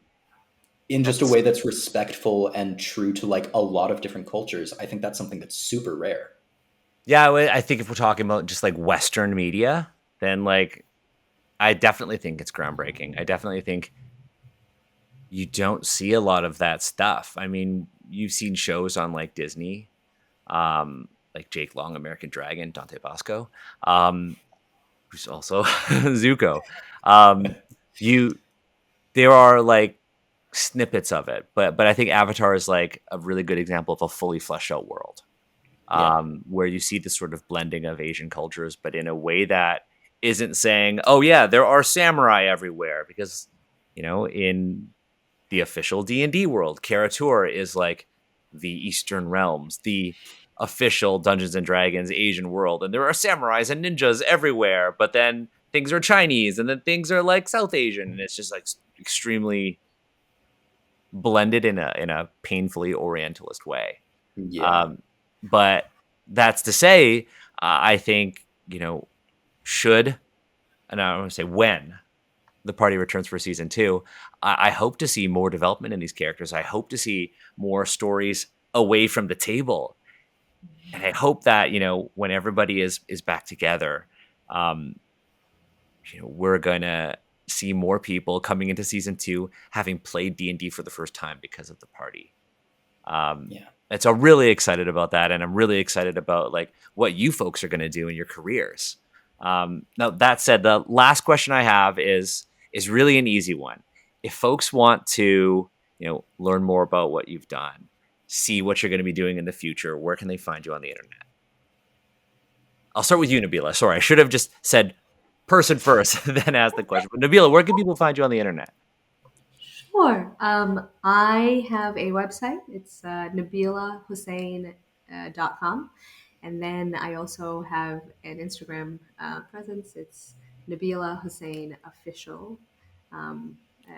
in just a that's way that's respectful and true to like a lot of different cultures. I think that's something that's super rare. yeah. I think if we're talking about just like Western media, then like I definitely think it's groundbreaking. I definitely think you don't see a lot of that stuff. I mean, you've seen shows on like Disney, like Jake Long, American Dragon, Dante Bosco, um, who's also Zuko. Um, you there are like snippets of it, but I think Avatar is like a really good example of a fully fleshed out world, Yeah. where you see this sort of blending of Asian cultures, but in a way that isn't saying, "Oh yeah, there are samurai everywhere," because in the official D&D world, Karatur is like the Eastern realms, the official Dungeons and Dragons Asian world, and there are samurais and ninjas everywhere. But then things are Chinese, and then things are like South Asian, and it's just like extremely blended in a painfully Orientalist way. Yeah. Um, but that's to say, I think should and I don't want to say when the party returns for season two, I hope to see more development in these characters. I hope to see more stories away from the table, and I hope that when everybody is back together, um, we're gonna see more people coming into season two having played D&D for the first time because of the party. Um, Yeah. and so I'm really excited about that, and I'm really excited about like what you folks are going to do in your careers. Now that said, the last question I have is really an easy one. If folks want to, learn more about what you've done, see what you're going to be doing in the future, where can they find you on the internet? I'll start with you, Nabila. Sorry, I should have just said person first, then ask the question. But Nabila, where can people find you on the internet? Sure. I have a website. It's nabilahussein.com. And then I also have an Instagram presence. It's Nabila Hussein Official.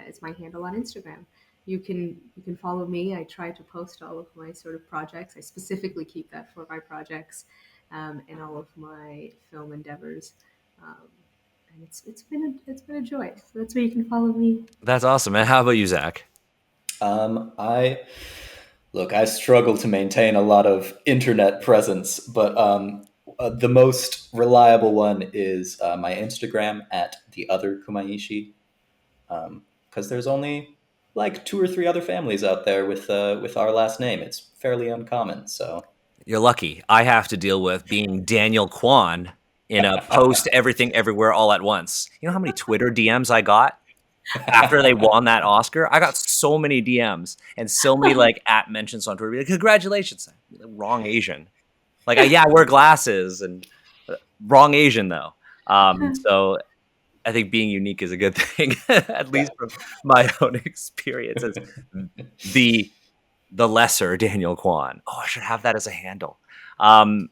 It's my handle on Instagram. You can follow me. I try to post all of my sort of projects. I specifically keep that for my projects and all of my film endeavors. Um, and it's been a joy. So that's where you can follow me. That's awesome. And how about you, Zach? I look. I struggle to maintain a lot of internet presence, but the most reliable one is my Instagram at the other Kumaishi, because there's only like two or three other families out there with our last name. It's fairly uncommon. So You're lucky. I have to deal with being Daniel Kwan in a post everything everywhere all at once. You know how many Twitter DMs I got after they won that Oscar? I got so many DMs and so many like at mentions on Twitter. Like, congratulations. Wrong Asian. Like, yeah, I wear glasses and wrong Asian though. So I think being unique is a good thing, at yeah, least from my own experience as the the lesser Daniel Kwan. Oh, I should have that as a handle. Um,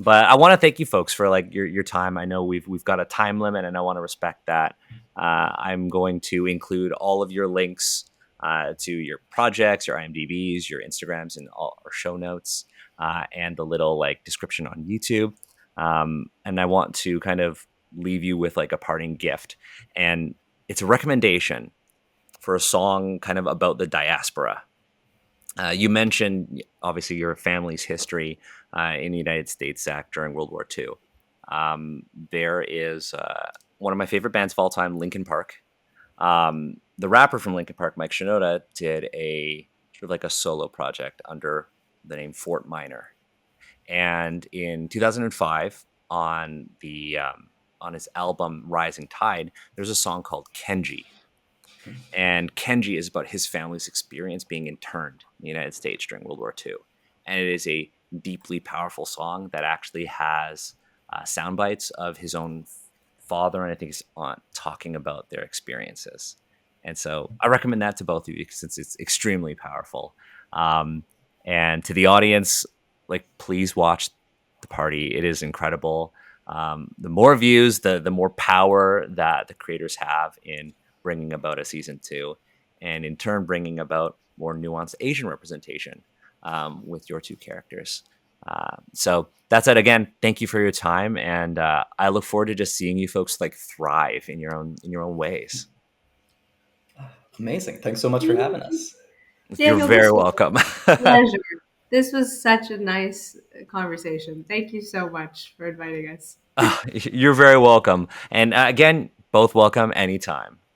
but I want to thank you folks for like your time. I know we've got a time limit, and I want to respect that. I'm going to include all of your links to your projects, your IMDb's, your Instagrams, and all our show notes, and the little like description on YouTube. And I want to kind of leave you with like a parting gift, and it's a recommendation for a song kind of about the diaspora. You mentioned obviously your family's history in the United States, Zach, during World War II. There is one of my favorite bands of all time, Linkin Park. The rapper from Linkin Park, Mike Shinoda, did a sort of like a solo project under the name Fort Minor. And in 2005, on his album Rising Tide, there's a song called Kenji. And Kenji is about his family's experience being interned in the United States during World War II. And it is a deeply powerful song that actually has sound bites of his own father and I think his aunt talking about their experiences. And so I recommend that to both of you since it's extremely powerful. Um, and to the audience, like, please watch the party. It is incredible. The more views, the more power that the creators have in bringing about a season two, and in turn bringing about more nuanced Asian representation with your two characters. So that's it. Again, thank you for your time, and I look forward to just seeing you folks like thrive in your own ways. Amazing. Thanks so much for having us. You're Daniel, very this was welcome. a pleasure. This was such a nice conversation. Thank you so much for inviting us. You're very welcome. And again, both welcome anytime.